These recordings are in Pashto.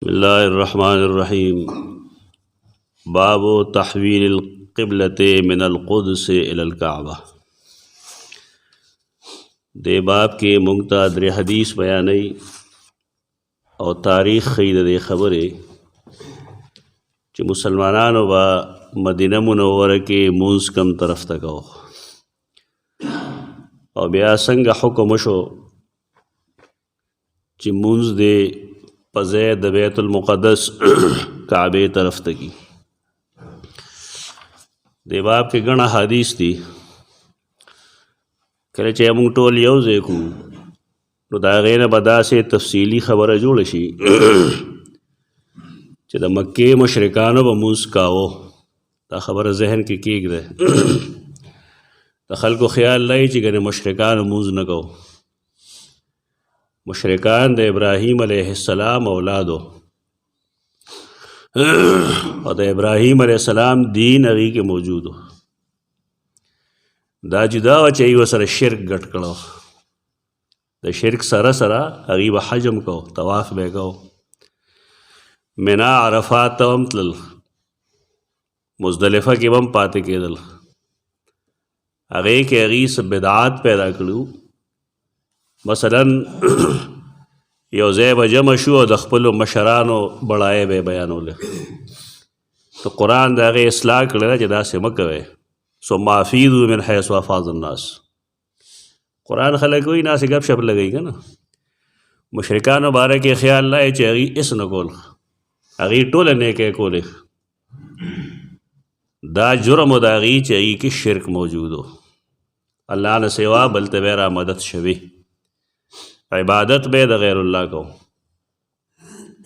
बिस्मिल्लाहिर्रहमानिर्रहीम। बाब तहवील क़िबलत मिन अल-क़ुद्स इलल काबा। दे बाब के मुंगता दर हदीस बयानई और तारीख़ खईद दे खबरे कि मुसलमानानो बा मदीना मुनव्वरा के मुंस कम तरफ तक और बिया संग हुक्म शो कि मुंस दे पज़े द बैतुल मुक़द्दस काबे तरफ तकी। दे बाब के गणा हदीस थी कले चे मुंग टोल यौ ज़ेकू नो दागेन बदा से तफसीली खबर जोड़ शी चे द मक्के मुशरिकानो ब मुंस काओ ता खबर जहन के केक दे ता खल्को ख्याल लाई ची गने मुशरिकानो मुंस न काओ। मुशरिकान द इब्राहीम अलैहिस्सलाम औलादो और द इब्राहीम अलैहिस्सलाम दीन अगी के मौजूद हो दा जुदा व चाहिए व सर शिरक गट कड़ो द शिरक सरा सरा अगी व हजम को तवाफ बे को मिना अरफात तवम तल मुज़दलिफ़ा के बम पाते के दल अगे के अगी सब बिदात पैदा करूँ मसलन यो ज़ैब जमशु और दखपल मशरानो बढ़ाए बे बयानो ले तो कुरान दागे इस्लाह कर जदा से मकवे सो माफीदु मिन हैसु अफ़ाज़न्नास। कुरान खलक कोई ना से गप शप लगेगा ना मुशरिकानो बारे के ख्याल लाए चे अगी इस नकोल अगी टोल ने के कोले दा जुर्म दागी चे अगी की शिरक मौजूद हो अल्लाह ने सेवा बलते बेरा मदद शवी इबादत बे द गैरुल्लाह को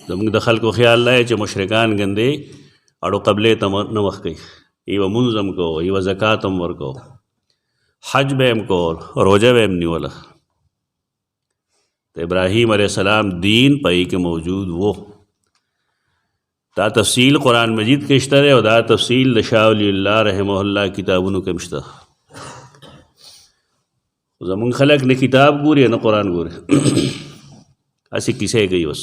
जब दखल को ख्याल लाए चे मुशरिकान गंदे अड़ो कबले तम नमख गई इव मुंजम को इव ज़कातम वर को हज बेम को रोजा बेम निवला तो इब्राहीम अलैहिस्सलाम दीन पाई के मौजूद वो दा तफसील कुरान मजीद के इश्तरे और दा तफसील शाह वलीउल्लाह रहमहुल्लाह किताबुन के मिश्ता जमुन खलक ने किताब गोरे न कुरान गोरे ऐसी किसे गई बस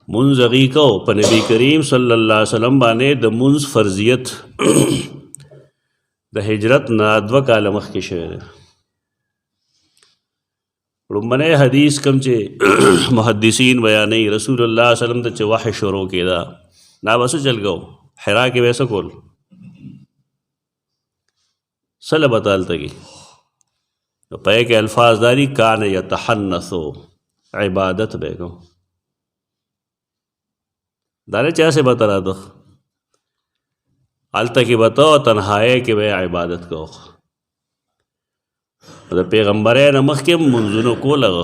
मुंज अगी को प नबी करीम सल्लल्लाहु अलैहि वसल्लम बाने द मुंज फर्जियत द हिजरत नादव कालमख के शेर रुमने हदीस कम चे मुहद्दिसीन बयान रसूलुल्लाह सल्लल्लाहु अलैहि वसल्लम च वाह शुरू के दा ना बस चल गो हिरा के वैसा कोल सल बताल तकी तो पे के अल्फाजदारी कान या तहन्नसो इबादत बेगो दारे चा से बता रहा तो अल तक बताओ तन्हाए के वे इबादत को तो पैगम्बर नमक के मंजुनो को लगा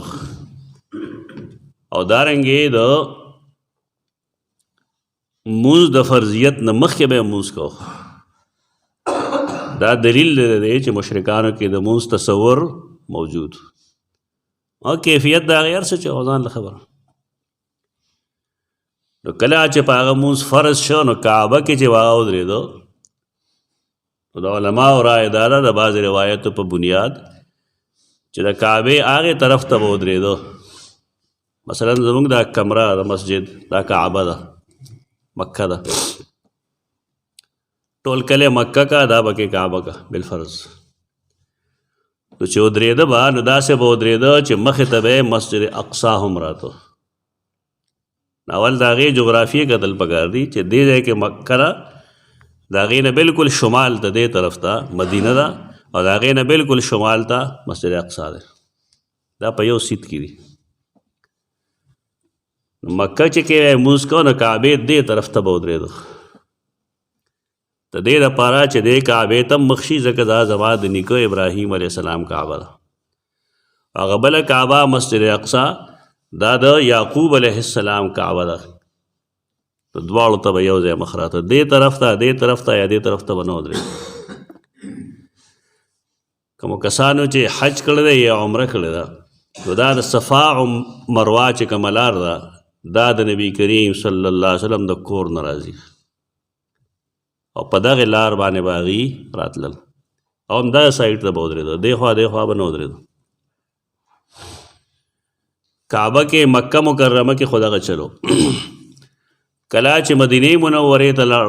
और दारेंगे द मुंज द फर्जियत नमक के बे मुंज को दा दलील दे दे चे मुशरिकान के द मुंज तसव्वुर मौजूद और कैफियत दा गैर से चौजान खबर तो कला चे पागा मुंज फ़र्ज शो न काबा के चे वागा उधरे दो तो दा उलमा और राय दादा दा बाज़ रिवायतों पर बुनियाद चे दा काबे आगे तरफ तब उधरे दो मसलन ज़मुंग दा कमरा दा मस्जिद दा काबा दा मक्का दा टोल कले मक्का का दा बके काबा का बिलफर्ज तो चे उधरे दा बा नुदा से उधरे दो चे मख तबे मस्जिद अक्सा हमरा तो नावल दागे जोग्राफी का दल पकार दी चे दे जाए कि मक्का दागे ने बिल्कुल शुमाल था दे तरफ था मदीना दा और दागे ने बिल्कुल शुमाल था मस्जिद अक्सा दे दा पयो सीत की दी मक्का चे के मुस्को न काबे दे तरफ था उधरे दो तो दे दा पारा चे दे काबे तम मख्शी ज़कदा जमाद निको इब्राहीम अलैहिस्सलाम काबा अगबल काबा मस्जिद अक्सा दादा याकूब अलैहिस्सलाम काबा दा तो द्वाड़ तब योज़ मखरा था दे तरफ था या दे तरफ था बनो दे कमो कसानो चे हज कर दे या उम्र कर दा तो दाद सफ़ा मरवा चे कमलार दा दाद नबी करीम सल्लल्लाहु अलैहि वसल्लम द कोर नाराज़ी और पदा के लार बाने बागी रात लल और दा साइड तब उधरे दो देखवा बनो उधरे दो کعبه کې مکه مکرمه کې خو دغه چلو کله چې مدینه منورې ته لاړ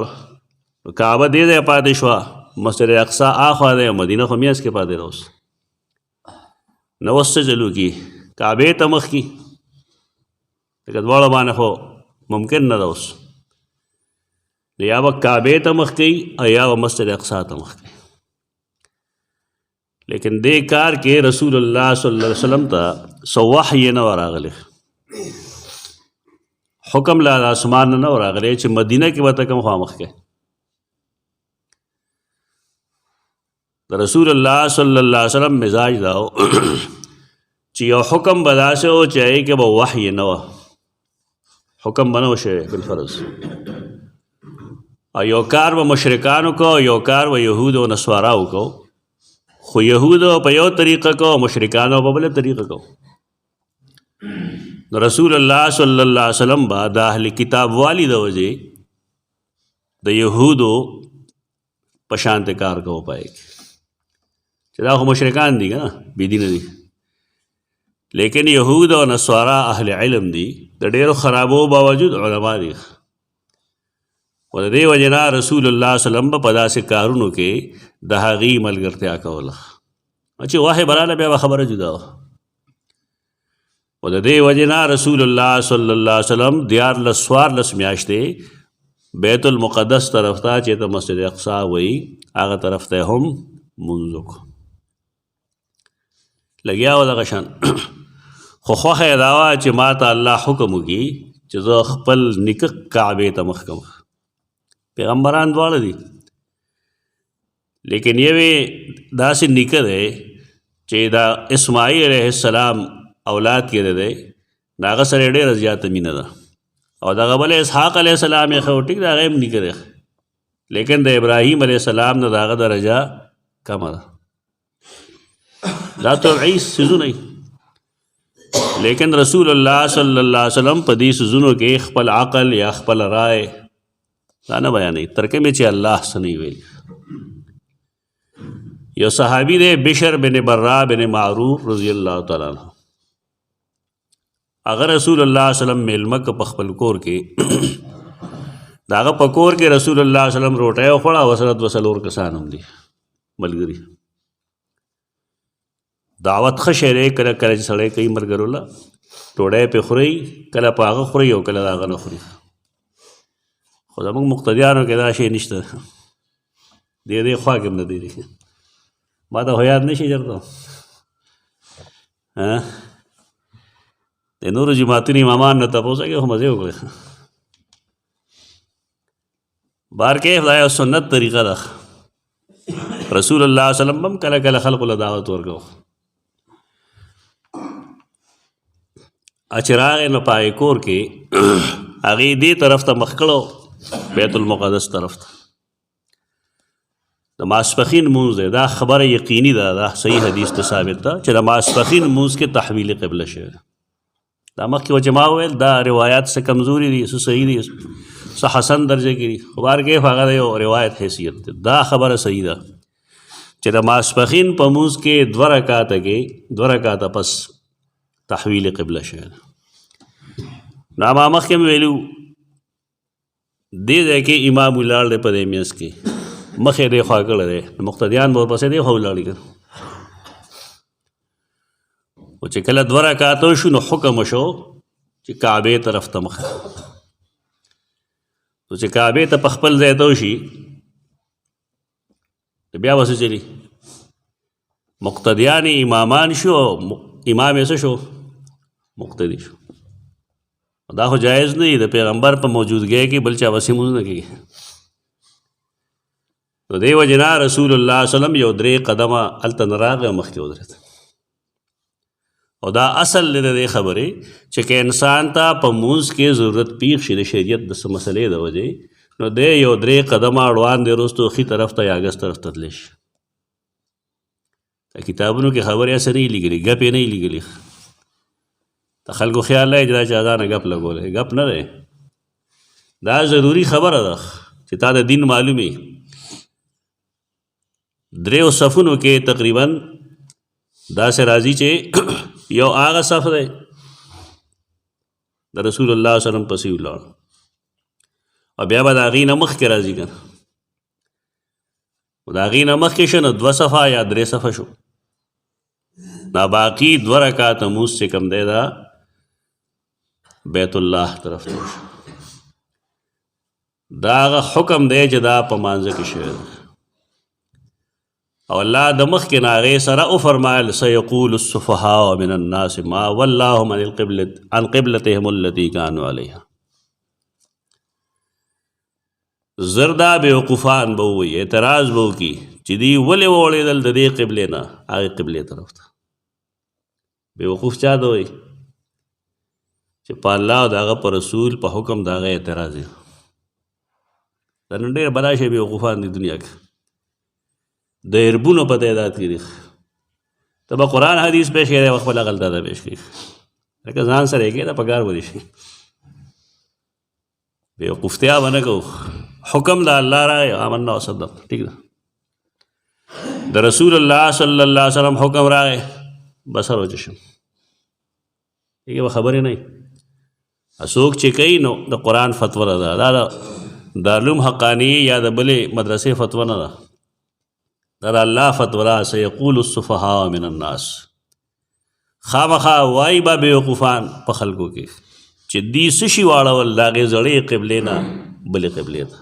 کعبه دې ځای پاتې شوه مسجد اقصی اخوا دی مدینه خو میانځ کې پاتې ده اوس نو اوس څه چلو کي کعبې ته مخ کي لکه دواړه باندې خو ممکن نه ده اوس یا به کعبې ته مخ کوي او یا به مسجد اقصی ته مخ کوي لیکن دې کار کې رسول الله صلی الله علیه وسلم ته څه وحی نه راغلی حکم له اسمان نه راغلی چې مدینه کې به ته کوم خوا مخ کوي د رسول الله صلی الله علیه وسلم مزاج دا و چې یو حکم به داسې و چې هغې کې به وحی نه وه حکم به نه و شوی بالفرض او یو کار به مشرکانو کو یو کار به یهود و نصاراو کو خو یهودو په یو طریقه کو مشرکانو په بله طریقه کو نو رسول الله صلی الله علیه وسلم به د اهل کتاب والی د وجې د یهودو په شانته کار کو پای چې دا خو مشرکان دي که نه بېدینه دي لیکن یهود او نصارا اهل علم دي د ډېرو خرابو باوجود علما دي و د دې وجې نه رسول الله صلی الله علیه وسلم په داسې کارونو کې د هغې ملګرتیا کوله چې وحی براله بیا به خبره جدا وه و د دې وجې نه رسول الله صلی الله علیه وسلم 14 میاشتې بیت المقدس طرف ته چې ته مسجد اقصی وایي هغه طرف ته هم مونځ وکړو لګیا و دغه شان خو خوښه یې دا وه چې ما ته الله حکم وکړي چې زه خپل نیکه کعبې ته مخ کړم پیغمبران دواړه دي لیکن یوې داسې نیکه دی چې دا اسماعیل علیه السلام اولاد کې دی د هغه سره ډېره زیاته مینه ده او دغه بل اسحاق علیه السلام یې ښه ټیک د هغه هم نیکه دی لیکن د ابراهیم علیه السلام نه د هغه درجه کمه ده دا توعیس سیزونه لیکن رسول الله صلی الله علیه وسلم په دې سیزونو کې خپل عقل یا خپل رائے دا نه بیانوي ترکه مې چې الله څه نه ویل یو صحابي دی بشر بن برا بن معروف رضی الله تعالی عنہ هغه رسول الله صلی الله علیه وسلم میلمه که په خپل کور کې د هغه په کور کې رسول الله صلی الله علیه وسلم روټۍ وخوړه او ورسره 2 کسان هم دي ملګري دعوت ښه شی دی کله کله چې سړی کوي ملګرو له ډوډۍ پې خورئ کله په هغه خورئ او کله د هغه نه خوري خو زموږ مقتدیانو کې دا شی نشته دې خوا کې هم نه دی ما ته خو یاد نه شي چېرته د نورو جماعتونو امامان نه تپوس کوي خو مزې وکړئ بار کې دا یو سنت طریقه ده رسول الله صلی الله علیه وسلم هم کله کله خلقو له دعوت ورکو چې راغی نو پای کور کې هغې دې طرف ته مخ کړو بیت المقدس طرف ته د ماسپخین مونځ دی دا خبره یقیني ده دا صحیح حدیث ته ثابت ده چې د ماسپخین مونځ کې تحویل قبله شوی دا مخکې و چې ما وویل دا روایات څه کمزوري دي څه صحیح دي څه حسن درجه کې دي خو بارکیف هغه د یو روایت حیثیت دی دا خبره صحیح ده چې د ماسپخین په مونځ کې 2 رکعاته کې 2 رکعاته پس تحویل قبله شوی ده نو ما مخکې مې ویلو دې ځای کې امام ولاړ دی په دې میانځ کې مخې دې خوا کړی دی مقتدیان به ورپسې دې خوا ولاړي که خو چې کله 2 رکعاته شو نو حکم وشو چې کعبې طرف ته مخ نو چې کعبې ته په خپل ځای ته وشي بیا به څه چلي مقتدیان امامان شو امام یې څه شو مقتدي شو دا خو جایز نه دی د پیغمبر په موجودګۍ کې بل چا وسې مونځ نه کېږي نو دې وجې نه رسول الله صلی الله علیه وسلم یو 3 قدمه هلته نه راغی مخکې ودرېد او دا اصل دی د دې خبرې چې که انسان ته په مونځ کې ضرورت پیښ شي د شریعت د څه مسلې د وجې نو دی یو 3 قدمه اړوان دی وروستو ښي طرف ته یا ګس طرف ته تللی شي کتابونو کې خبرې هسې نه یې لیکلي ګپ یې نه یې لیکلي د خلکو خیال دی چې دا چا ځانه ګپ لګولی ګپ نه دی دا ضروري خبره ده چې تا د دین معلومي 3 صفونو کې تقریبا داسې راځي چې یو هغه صف دی د رسول الله صلی الله علیه وسلم پسې ولاړ او بیا به د هغې نه مخکې راځي که نه د هغې نه مخکې شه نو 2 صفه یا 3 صفه شو دا باقي 2 رکعاته مونځ چې کوم دی دا بیت الله طرف ته شو دا هغه حکم دی چې دا په مانځه کې شوی دی او الله د مخکې نه هغې سره وفرمایل سیقول السفهاء من الناس ما ولاهم عن قبلتهم التي كانوا عليها زردا بیوقوفان به ووایي اعتراض به وکړي چې دوی ولې وغوړېدل د دې قبلې نه هغې قبلې طرف ته بیوقوف چا ته وایي چې په الله او د هغه په رسول په حکم د هغه اعتراض یې دا نن ډېر بلا شی بیوقوفان دي دنیا کې د اربونو په تعداد کې دي ته به قرآن حدیث پیش کړې وخت خپله غلطه ده پیش کړي لکه ځان سره یې کړې ده په کار به دي شي بیوقوفتیا به نه کوو حکم د الله راغی آمنا وصدق ٹھیک ده د رسول الله صلی الله علیه وسلم حکم راغی بسر وچشم ٹھیک به خبرې نه څوک چې کوي نو د قرآن فتوا ده دا د دارالعلوم حقانی یا د بلې مدرسې فتوا نه ده دا د الله فتوا ده سیقول السفهاء من الناس خامخا وایي به بیوقوفان په خلکو کې چې دی څه شي واړول د هغې زړې قبلې نه بلې قبلې ته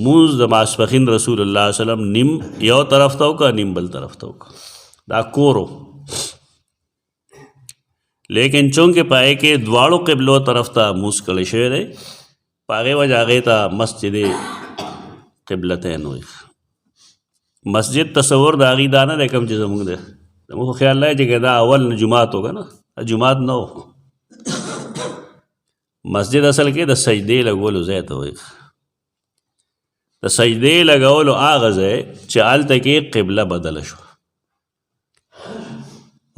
مونځ د ماسپښین رسول الله صلی الله علیه وسلم نیم یو طرف ته وکړه نیم بل طرف ته وکړه دا کورو لیکن چونکې په هغې کې دواړو قبلو طرف ته مونځ کړی شوی دی په هغې وجه هغې ته مسجد قبلتین وایي مسجد تصور د هغې دا نه دی کوم چې زمونږ دی زمونږ خو خیال دی چې دا اول نه جومات وکړه نه جومات نه و مسجد اصل کې د سجدې لګولو ځای ته وایي د سجدې لګولو هغه ځای چې هلته کې قبله بدله شوه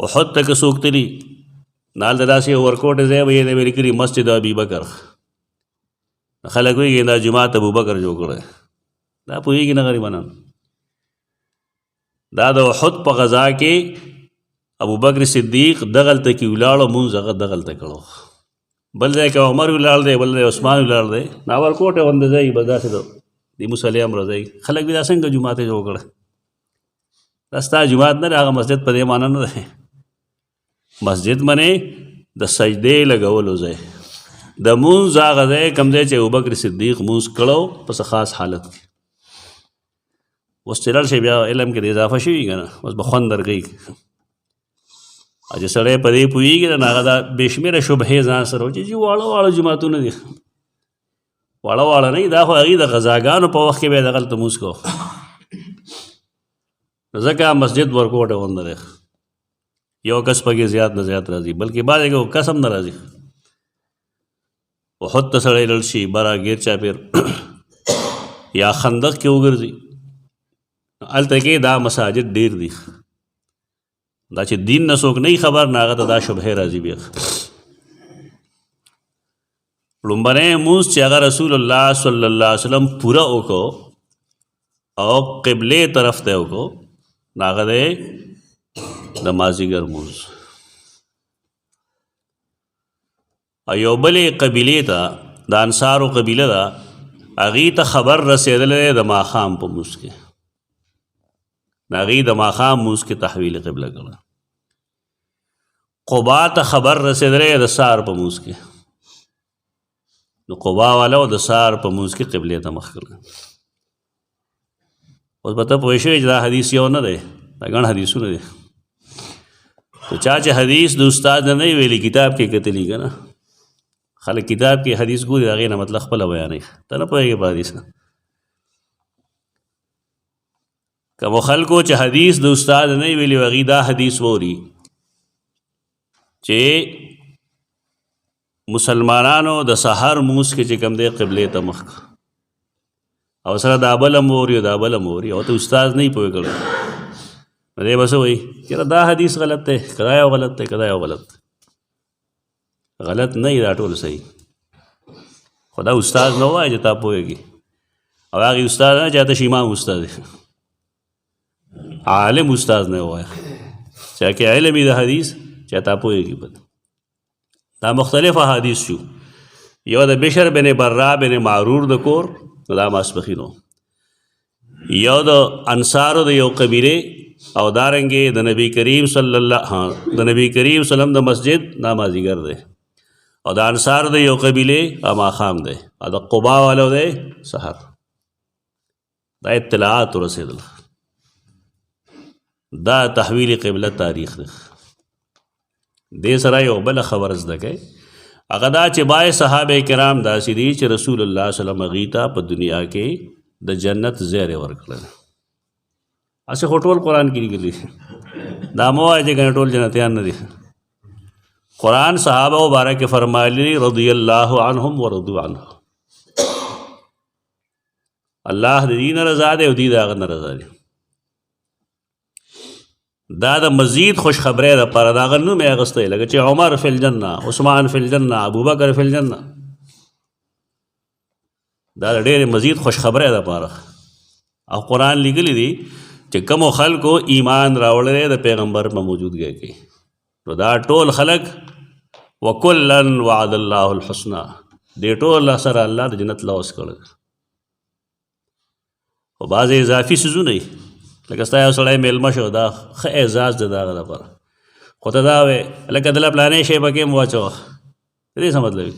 احد ته که څوک تلي نو هلته داسې ورکوټ ځای به یې ویل کړي مسجد ابوبکر خلک وایي دا جومات ابوبکر جوړ کړی دا پوهېږي نه غریبانان دا د احد په غزا کې ابوبکر صدیق دغلته کې ولاړو مونځ هغه دغلته کړو بل ځای کې عمر ولاړ دی بل ځای عثمان ولاړ دی ناورکوټ غوندې ځای به داسې د مصلی امر ځای خلک بیا څنګه جومات یې جوړ کړی دا ستا جومات نه دی هغه مسجد په دې معنی نه دی مسجد منې د سجدې لګولو ځای د مونځ هغه ځای کوم ځای چې ابوبکر صدیق مونځ کړو په څه خاص حالت کې اوس چې لاړ شي بیا علم کې د اضافه شوي که نه اوس به خوند درکوي چې سړی په دې پوهېږي نه هغه دا بې شمېره شبهې ځان سره و چې واړه واړه جوماتونه دي واړه واړه نه دا خو هغې د غذاګانو په وخت کې به یې دغلته مونځ کوو ځکه مسجد ورکوټه غونده دی یو کس پکې زیات نه زیات راځي بلکې بعضې کې کس هم نه راځي احد ته سړی لاړ شي بره ګیر چاپېر یا خندق کې وګرځي هلته کې دا مساجد ډېر دي دا چې دین نه څوک نه خبر نه هغه ته دا شبهې راځي بیا لومبنی مونځ چې هغه رسول الله صلی الله علیه وسلم پوره وکړو او قبلې طرف ته وکړو نو هغه دی د مازدیګر مونځ او یو بلې قبیلې ته د انصارو قبیله ده هغې ته خبر رسېدلی دی د ماښام په مونځ کې هغې د ماښام مونځ کې تحویل قبله کړه قبا ته خبر رسېدلی د سهار په مونځ کې نو قبا والا د سهار په مونځ کې قبلې ته مخ کړه اوس به ته پوه شوې چې دا حدیث یو نه دی دا ګڼ حدیثونه دي تو چا چې حدیث د استاد نه وی ویلي کتاب کې کتلي که نه خلک کتاب کې حدیث ګوري هغې نه مطلب خپله بیانوي ته نه پوهېږې په حدیث کومو خلکو چې حدیث د استاد نه ویلي هغې دا حدیث ووري چې مسلمانانو د سحر مونځ کې چې کوم دی قبلې ته مخ او سره دا بل هم ووري دا بل هم ووري او ته استاد نه یې پوه کړی نو دی به څه وایي چېرې دا حدیث غلط دی که دا یو غلط دی که دا یو غلط دی غلط نه وي دا ټول صحیح خو دا استاد نه ووایه چې تا پوهېږي او هغې استاد نه چې هته امام استاد دی عالم استاد نه ووایه چا کې علم وي د حدیث چې تا پوهېږي په دا مختلف احادیث شو. یو د بشر بن برا بن معرور د کور دا ماسپخین و، یو د انصارو د یو قبیله او دارنګې د نبی کریم صلی الله وسلم د مسجد نامازیګر دی، او د انصار د یو قبیله ماښام دی، او د قبا والو دی سحر. دا اطلاعات ورسېدل. دا تحویل قبله تاریخ دی. دې سره یو بله خبر زده کوي، هغه دا چې باید صحابه کرام داسې دي چې رسول الله صلی الله علیه وسلم هغوی ته په دنیا کې د جنت زیری ورکړل. هسې خو ټول قرآن کې لیکلي دا مه وایه چې ګنې ټول جنتیان نه دي. قرآن صحابه مبارک فرمایلی رضی الله عنهم ورضوا عنه، الله د دې نه رضا دی او دوی د هغه نه رضا دي. دا د مزید خوشخبری دپاره د هغه نوم یې اخیستی، لکه چې عمر فی الجنه، عثمان فی الجنه، ابوبکر فی الجنه. دا د ډېرې مزید خوشخبری دپاره. او قرآن لیکلی دی چې کومو خلکو ایمان راوړلی د پیغمبر په موجودګۍ کې، نو دا ټول خلک وکلا وعد الله الحسنى، دې ټول سره الله د جنت لوس کړل. خو بعضې اضافي څیزونه وي، لکه ستا یو سړی میلمه شو، دا ښه اعزاز دی د هغه لپاره. خو ته دا وې لکه دله پلانې شی پکې م واچوه، د دې څه مطلب وي؟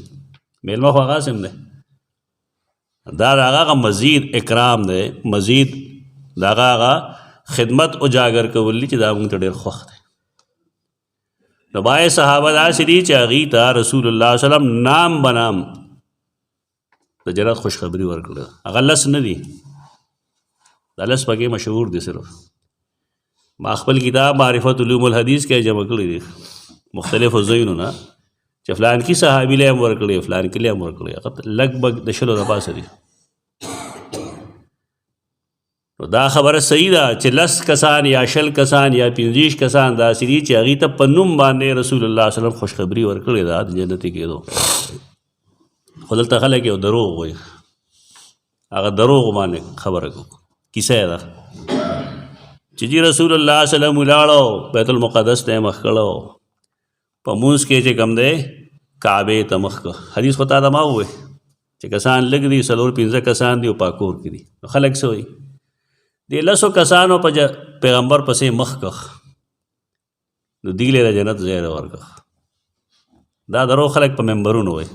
میلمه خو هغه هم دی. دا د هغه مزید اکرام دی، مزید د هغه خدمت اجاګر کولی چې دا موږ ته ډېر خوښ دی. نو باید صحابه داسې دي چې هغوی ته رسول الله صلی الله علیه وسلم نام بنام د جنت خوشخبري ورکړه. هغه لس نه دي، دا لس پکې مشهور دي. صرف ما خپل کتاب معرفت علوم الحدیث کې جمع کړی دي مختلفو ځایونو نه، چې فلان کی صحابي له هم ورکړی، فلان کې له هم ورکړی، هغه لږ بږ د شلو د پاسه دي. نو دا خبره صحیح ده چې لس کسان یا شل کسان یا 25 کسان داسې دي چې هغوی ته په نوم باندې رسول الله صلی الله علیه وسلم خوشخبري ورکړې ده د جنتي کېدو. خو دلته خلک یو دروغ وایي، هغه دروغ باندې خبره کوو. کیسه ده چې جی رسول الله صلی الله علیه وسلم ولاړو بیت المقدس ته مخ کړو، په مونځ کې چې کوم دی کعبې ته مخ کړه. حدیث خو تا ته ما ووایي چې کسان لږ دي، 4-5 کسان دي او پاکور کې دي. نو خلک څه وایي؟ د 10 کسانو په پیغمبر پسې مخ کړ، نو دوی له جنت زیری ورکړ. دا دروغ خلک په منبرونو وایي،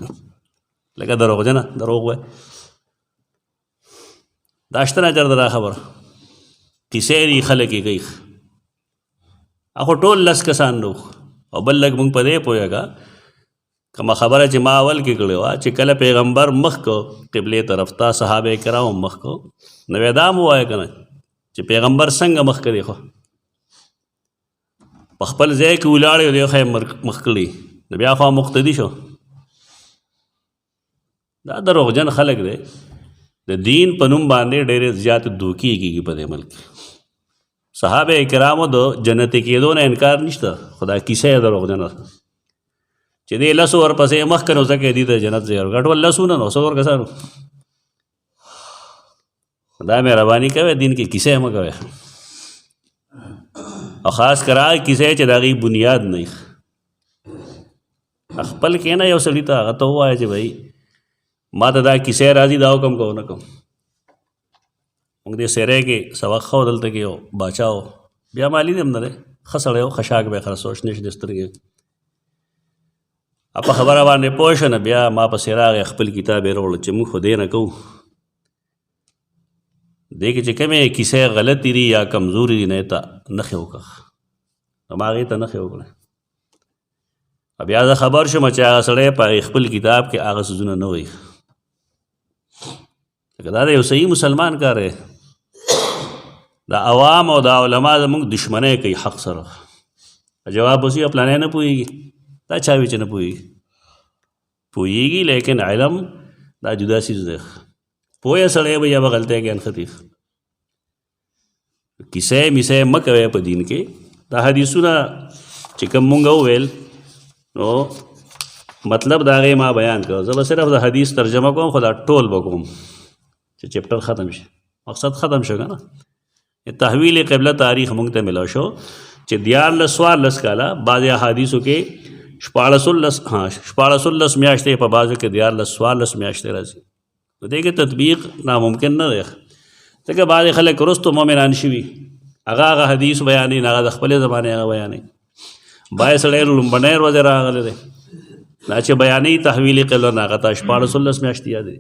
لکه دروغجنه دروغ وایي. دا شته نه چېرته دا خبره کیسې دي خلک یې کوي. خو ټول 10 کسان نو. او بل لږ مونږ په دې پوهېږه کومه خبره چې ما اول کې کړې وه چې کله پیغمبر مخ کو قبلې طرف ته، صحابه کرام مخ کو، نو دا مو ووایه که نه چې پیغمبر څنګه مخ کړي. خو په خپل ځای کې ولاړې او دی خو یې مخ کړي، نو بیا خو مقتدي شو. دا دروغجن خلک دی، د دین په نوم باندې ډېرې زیات دوکې کېږي په دې ملک. صحابه کرامو د جنتي کېدو نه انکار نشته، خو دا کیسه یې دروغجنه چې دې 10 ورپسې مخ کړ نو ځکه دې ته جنت ځای ورکړ. ټول 10 نه، 100 کسانو. دا مهرباني کوي دین کې کیسه مه کوي، او خاص کر هغه کیسه چې د هغې بنیاد نه وي. خپل کې نه یو سړي ته هغه ته ووایه چې بھائی ما ته دا کیسه راځي، دا حکم کو نه کوم. موږ دې سیرې کې سبق خو دلته کې یو باچا و، بیا مالی هم نه دی، ښه سړی و، خشاک به خره سوچ نه شي د سترګې. په خبره باندې پوه شه نه، بیا ما پسې راغی، خپل کتاب یې راوړل چې موږ خو دې نه کوو، دې کې چې کومې کیسې غلطې دي یا کمزوري دي نه یې ته نښې وکړه. نو ما هغې ته نښې وکړې. بیا زه خبر شوم چې هغه سړی په خپل کتاب کې هغه څیزونه نه وایي. دا د یو صحیح مسلمان کار دی. دا عوام او دا علما زموږ دشمنۍ کوي حق سره. جواب اوسي پلانې نه پوهېږي، دا چا وي چې نه پوهېږي؟ پوهېږي، لیکن علم دا جدا څیز دی. پوهه سړی به یا به غلطۍ کوي انخطیف. کیسې میسې مه کوئ په دین کې. دا حدیثونه چې کوم مونږ وویل نو مطلب د هغې ما بیان کړ. زه به صرف د حدیث ترجمه کوم، خو دا ټول به کوم چې چپټر ختم شي، مقصد ختم شو که نه. تحویل قبله تاریخ مونږ ته ملو شو چې 14 کاله بعضې احادیثو کې 14 میاشتې په بعضو کې 14 میاشتې راځي. نو دې کې تطبیق ناممکن نه دی ځکه بعضې خلک وروستو مؤمنان شوي هغه حدیث بیانوي هغه د خپلې زمانې هغه بیانوي. باید سړی لومبنی ورځې راغلی دی دا چې بیانوي تحویل قبله نه هغه ته 14 میاشتې یاد دي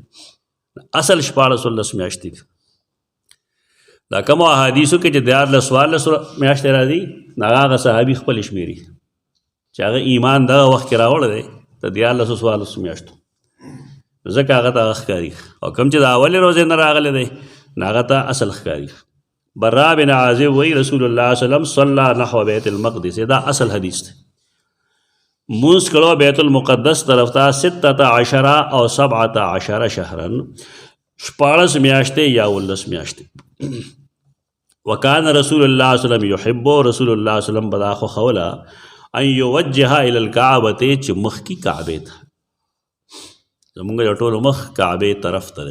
اصل 14 میاشتې دي. دا کومو احادیثو کې چې 14 میاشتې راځي هغه صحابي خپل شمېري چې هغه ایمان دغه وخت کې راوړی دی د 14 میاشتو ځکه هغه ته هغه ښکاري او کوم چې د اولې ورځې نه راغلی دی هغه ته اصل ښکاري. برا بن عازب وی رسول الله صلی الله علیه وسلم صلی نحو بیت المقدس دا اصل حدیث دی مونځ کړو بیت المقدس طرف ته 16 او 17 شهرا 14 میاشتې یا 19 میاشتې. وکان رسول الله صلی الله علیه وسلم یحب رسول الله صلی الله علیه وسلم بدا خو خولا ان یوجه الى الكعبه چې مخ کی کعبه ته زمونږ د ټولو مخ کعبه طرف ته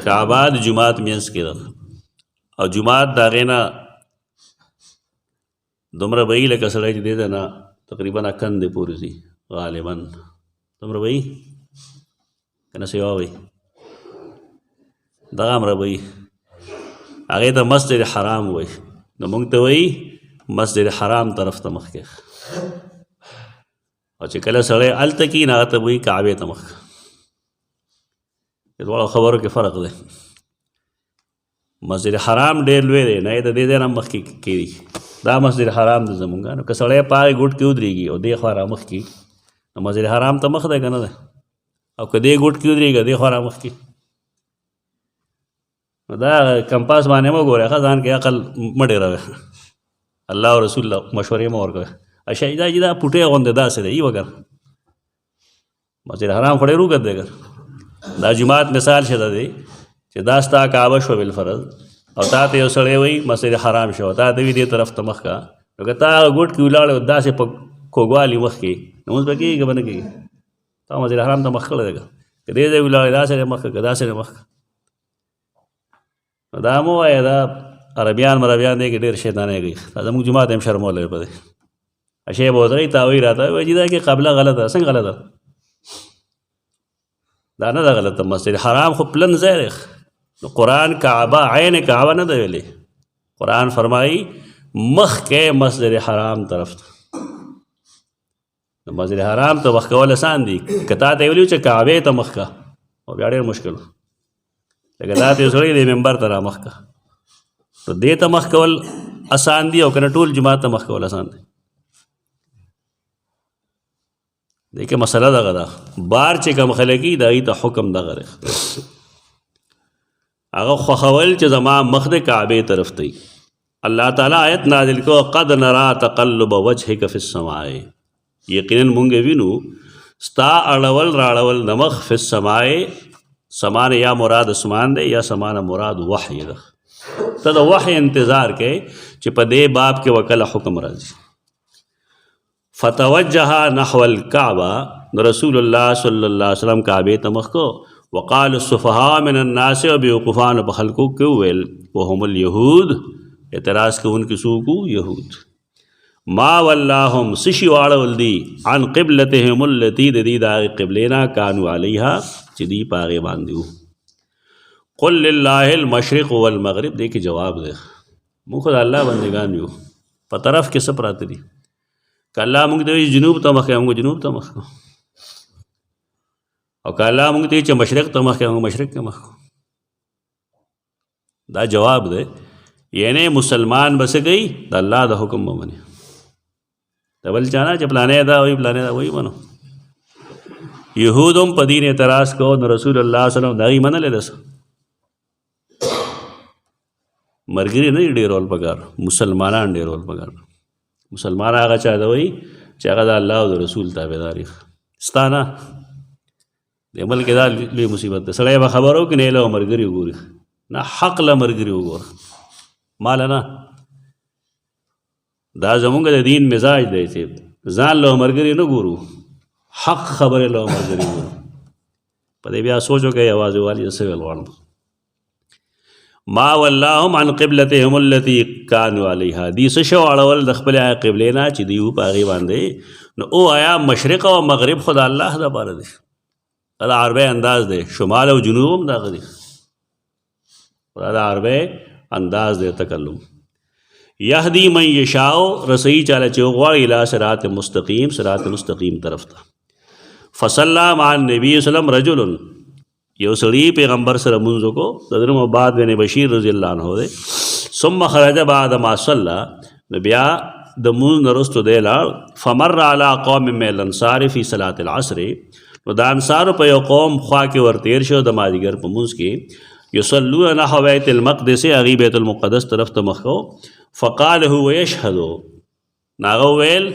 کعبه د جماعت مینس کې ده او جماعت د هغې نه دومره به وي لکه سړی چې دی ده نه تقریبا کندې پورې ځي غالبا دومره به وي که نه سیوا وي دغه همره به وي هغې ته مسجد حرام وایي نو موږ ته وایي مسجد حرام طرف ته مخ کې او چې کله سړی هلته کي نو هغه ته وایي کعبې ته مخ دواړو خبرو کې فرق دی. مسجد حرام ډېر لوی دی نه د دې ځای نه مخکې کېږي دا مسجد حرام دی زمونږ نو که سړی په هغې ګوټ کې ودرېږي او دې خوا رامخ کي نو مسجد حرام ته مخ دی که نه دی او که دې ګوټ کې ودرېږي دې خوا رامخ کي نو دا کمپاس باندې مه ګورئ ښه ځان کې عقل مه ډېروئ الله او رسول مشورې مه ورکوئ اشهدا چې دا پوټې غوندې داسې دی وګر مسجد حرام خو ډېر اوږد دی ګر دا جماعت مثال شته دی چې دا ستا کعبه شوه بالفرض او تا ته یو سړی وایي مسجد حرام شو تا ته وي دې طرف ته مخ کا نو که تا ګوټ کې ولاړ داسې په کوږوالي مخ کې لمونځ به کېږي که به نه کېږي تا مسجد حرام ته مخ کړی دی که دې ځای ولاړې داسې مخ که داسې مخ نو دا مو وایه دا عربیان مربیان دی کې ډېر شیطانۍ کوي دا زموږ جماعت هم شرمولی په دی شی به ودرئ تا وایي راته وایي چې دا کې قبله غلطه څنګه غلطه دا نه ده غلطه مسجد حرام خو پلن ځای دی نو قرآن کعبه عین کعبه نه ده ویلې قرآن فرمایي مخ کې مسجد حرام طرف ته مسجد حرام ته مخ کول اسان دي که تا ته ویلي چې کعبې ته مخ کا او بیا ډېر مشکل لکه دا ته یو سړی دی ممبر ته رامخ کا نو دې ته مخ کول اسان دي او که نه ټول جماعت ته مخ کول اسان دي. دې کې مسله دغه ده بار چې کوم خلک دي د هغې ته حکم دغه دی هغه خوښول چې زما مخ د کعبې طرف ته الله تعالی آیت نازل کو قد نرا تقلب وجهک فی السماء یقینا مونږ وینو ستا اړول راړول د مخ فی السماء سمان یا مراد اسمان دی یا سمان مراد وحی ده ته د وحی انتظار کوي چې په دې باب کې وکله حکم راځي. فتوجه نحو الكعبه رسول الله صلی الله علیه وسلم کعبه ته مخ کو وقال السفهاء من الناس وبوقفان بخلقو کې ویل وهم اليهود اعتراض کوونکي څوک یهود ما واللهم سشي واړول دي عن قبلتهم التي د دې د قبلینا كانوا عليها چې دی پاغه باندې قل لله المشرق والمغرب دې کې جواب دی موږ خدای الله بندگان یو په طرف کې څه پراته دي که الله موږ ته جنوب ته مخ موږ جنوب ته مخ او که الله موږ ته چې مشرق ته مخ موږ مشرق ته مخ دا جواب دی یعنی مسلمان بس گئی د الله د حکم ومني ته بل چانا چې پلانې دا وایي پلانې دا وایي منو یهود هم په دین اعتراض کو نو رسول الله صلی الله علیه وسلم دا یې منلې ده مرګري نه ډېرول پکار مسلمانان ډېرول پکار مسلمان هغه چا دی وایي چې هغه د الله او د رسول تابعدار ستا نه د ملک دا لوی مصیبت ده سړی به خبر وکړي نه له مرګري وګوري نه حق له مرګري وګوره مال نه دا زمونږ د دین مزاج دی چې ځان له مرګري نه ګورو حق خبرې له مرګري ګورو په دې بیا سوچ وکړئ یوازې والي څه ویل غواړم ما ولاهم عن قبلتهم التي كانوا عليها دي څه شو اړول د خپل قبله نه چې دیو په هغې باندې نو او آیا مشرق او مغرب خدا الله د پاره دی دا عربی انداز دی شمال او جنوب هم دغه دی دا عربی انداز دی تکلم یهدی من یشاء رسئی چاله چې غواړي الی صراط مستقیم صراط مستقیم طرف ته فصلی مع النبی صلی الله علیه وسلم رجل یو سړي پیغمبر سره مونځ وکړو د حضرت عباد بن بشیر رضی الله عنه دی ثم خرج بعد ما صلی نو بیا د مونځ نه وروسته دی لاړ فمر علی قوم من الانصار فی صلاة العصر نو د انصارو په یو قوم خوا کې ورتیر شو د مازدیګر په مونځ کې یصلون نحو بیت المقدس هغې بیت المقدس طرف ته مخ کړو فقال هو یشهد ناغه ویل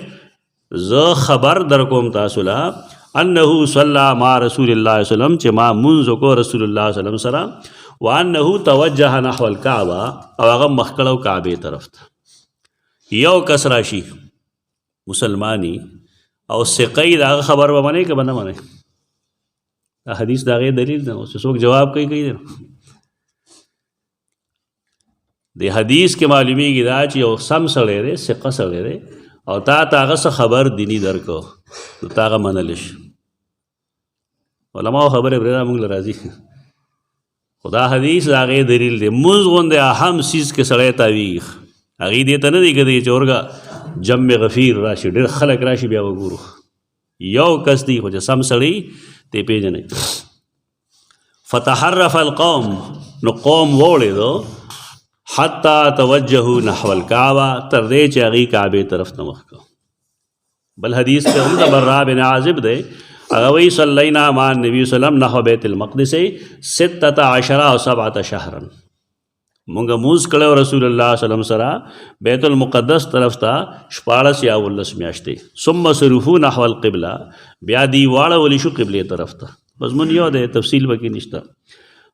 زه خبر در کوم تاسو له انه صلی مع رسول الله صلی الله علیه وسلم چې ما منځ کو رسول الله صلی الله علیه وسلم سره وانه توجه نحو الكعبه او هغه مخ کړو کعبه طرف ته یو کس راشي مسلمانی او ثقی دا خبر به منې که به نه منې دا حدیث دا غي دلیل ده اوس څوک جواب کوي د حدیث کې معلومیږي دا چې یو سم سړی دی ثقه سړی دی او تا هغه څه خبر دینی درکو نو تا هغه منلی شي علماو خبرې پرېږده موږ له راځي خو دا حدیث د هغې دلیل دی مونځ غوندې اهم څیز کې سړی تاویږي هغې دې ته نه دی که دی چې ورګه جمع غفیر راشي ډېر خلک راشي بیا وګورو یو کس دی خو چې سم سړی تی پیژنئ فتحرف القوم نو قوم ووړېدو حتی توجهوا نحو الكعبه تر دې چې هغې کعبې طرف ته مخ کړو بل حدیث کې هم د برا بن عازب دی هغه وایي صلینا مع النبي صلی الله علیه وسلم نحو بیت المقدس 16 او 17 شهرا مونږ مونځ کړی رسول الله صلی الله علیه وسلم سره بیت المقدس طرف ته 14 یا 19 میاشتې ثم صرفوا نحو القبله بیا دی واړولی شو قبلې طرف ته مضمون یو دی تفصیل پکې نشته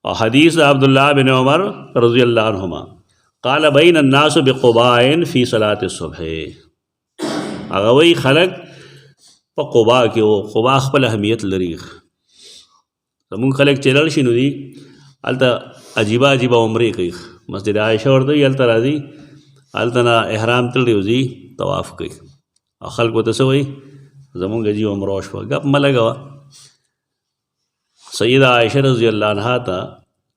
او حدیث عبدالله بن عمر رضی الله عنهما قال بین الناس بقباء فی صلاة الصبح هغه وایي خلک په قبا کې و قبا خپل اهمیت لري زمونږ خلک چې لاړ شي نو دي هلته عجیبه عجیبه عمرې کوي مسجد عایشه ورته وي هلته راځي هلته نه احرام تړلی وځي طواف کوي او خلکو ته څه وایي زمونږ جي عمره وشوه ګپ مه لګوه سیده عایشه رضی الله عنها ته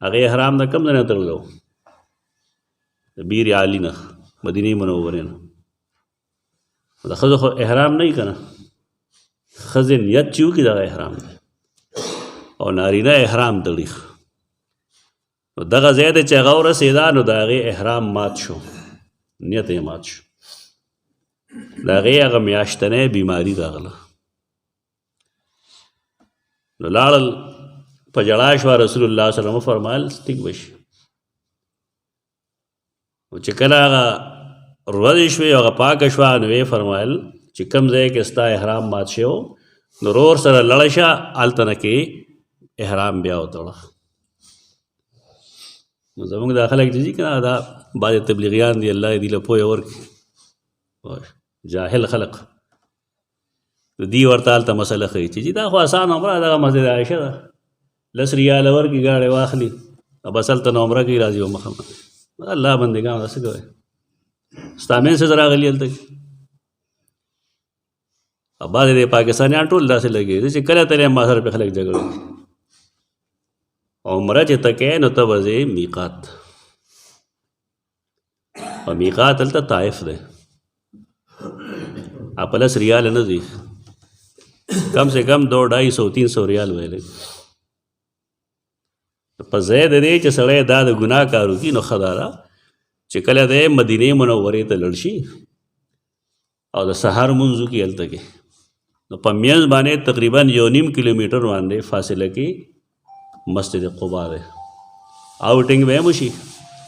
هغې احرام نه کم ځای نه تړلی و د بیر عالی نه مدینې منورې نه د ښځو خو احرام نه وي که نه ښځې نیت چې وکړي دغه احرام دی او نارینه احرام تړي نو دغه ځای دی چې هغه ورسېده نو د هغې احرام مات شو نیت یې مات شو د هغې هغه میاشتنۍ بیماري راغله نو لاړل په جړا شوه رسول الله صلی الله علیه وسلم فرمایل ټیک به شي چې کله هغه ورځې شوې هغه پاکه شوه نو ویې فرمایل چې کوم ځای کې ستا احرام مات شوی نو ورور سره لړه شه هلته نه کې احرام بیا وتړه نو زموږ دا خلک چې ځي که نه دا بعضې تبلیغیان دي الله دې له پوهه ورکړي جاهل خلق دی ورته هلته مسله ښیي چې دا خو اسان عمره دغه مسجد عایشه ده 10 ریاله ورکړي ګاډی واخلي او بس هلته نو عمره کوي راځي ومخه الله بندګان داسې کوي ستا منځ څه راغلي هلته او بعضې د پاکستانیان ټول داسې لګېږي چې کله ترې ما سره پې خلک جګړه کوي عمره چې ته کوې نو ته به ځې میقات او میقات هلته طایف دی په 10 ریال نه ځي کم سے کم 200-250-300 ریال ویلې په ځای د دې چې سړی دا د ګناه کار وکړي نو ښه دا ده چې کله دی مدینې منورې ته لاړ شي او د سهار مونځ وکړي هلته کې نو په میانځ باندې تقریبا 1.5 کیلومیټر باندې فاصله کې مسجد قبا دی آوټینګ به هم وشي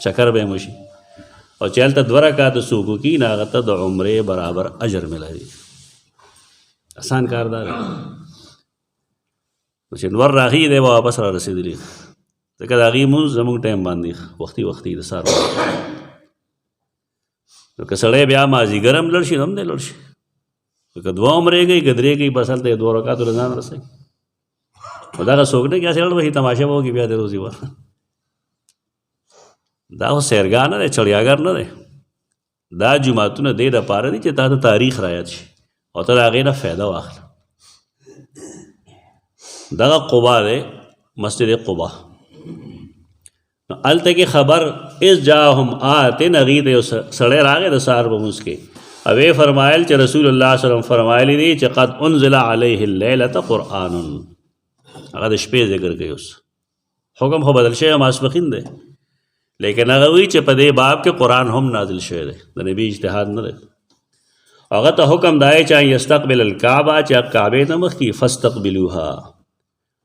چکر به هم وشي او چې هلته 2 رکعاته څوک وکړي نو هغه ته د عمرې برابر اجر ملوي اسان کار دا دی چې نور راغی دی به واپس را رسېدلي ځکه د هغې مونځ زموږ ټایم باندې وختي وختي د سهار نو که سړی بیا مازدیګر هم لړ شي نو هم دی لړ شي که 2 عمرې کوي که 3 کوي بس هلته 2 رکعاتو له ځان رسوي خو دغه څوک نه چې هسې لړ وهي تماشه به وکړي بیا د روزي ور دا خو سیرګاه نه دی، چړیاګر نه دی. دا جوماتونه دې دپاره دي چې تا ته تاریخ رایاد شي او ته د هغې نه فایده واخله. دغه قبا دی، مسجد قبا. نو هلته کې خبر اذ جاءهم آتن، هغې ته یو سړی راغی د سهار په مونځ کې، او یې فرمایل چې رسول الله صلی الله علیه وسلم فرمایلی دي چې قد انزل علیه اللیلة قرآن. هغه د شپې ذکر کوي. اوس حکم خو بدل شوی، ماسپښین دی، لیکن هغه وایي چې په دې باب کې قرآن هم نازل شوی دی، د نبي اجتهاد نه دی. هغه ته حکم دی چې یستقبل الکعبه، چې کعبې ته مخ کړي، فاستقبلوها،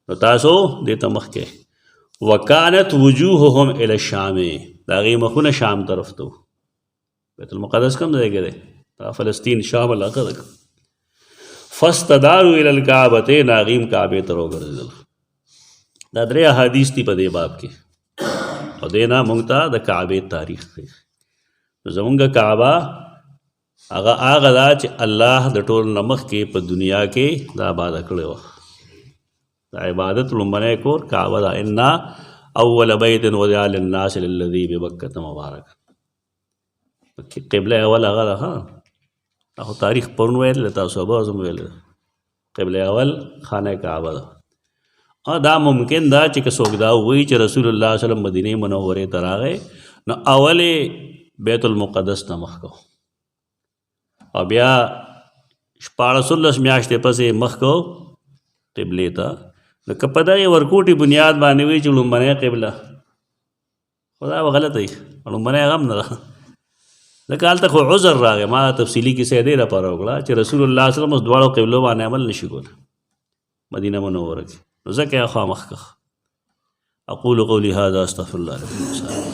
نو تاسو دې ته مخ کړئ. وکانت وجوههم الی الشام، د هغې مخونه شام طرف ته. بیت المقدس کوم ځای کې دی؟ دا فلسطین شام علاقه ده. فاستداروا الی الکعبة، هغې کعبې ته راوګرځېدل. دا درې احادیث دي په دې باب کې، او دې نه موږ ته د کعبې تاریخ ښیي. نو زمونږ کعبه هغه دا چې الله د ټول نه مخکې په دنیا کې دا آباده کړې وه. د عبادت لومړنی کور کعبه ده. انا اول بیت وضع للناس للذي ببکة مبارک. قبله اول هغه ده. خو تاریخ پرون ویل تاسو به هم ویل قبله اول خانه کعبه ده. دا ممکن دا چې که څوک دا ووایي چې رسول الله صلی الله علیه وسلم مدینې منورې ته راغی، نو اول بیت المقدس ته مخ کو، او بیا 14 میاشتې پسې مخ کو قبلې ته. نو که په دغې ورکوټي بنیاد باندې وایي چې لومړنۍ قبله، خو دا به غلطه وي، لومړنۍ هغه هم نه ده. ځکه هلته خو عذر راغی. ما تفصیلي کیسه دې لپاره وکړه چې رسول الله صلی الله علیه وسلم اوس دواړو قبلو باندې عمل نشي کولی مدینه منوره کې، نو ځکه یې خامخ که. اقول قولي هذا استغفر الله لكم.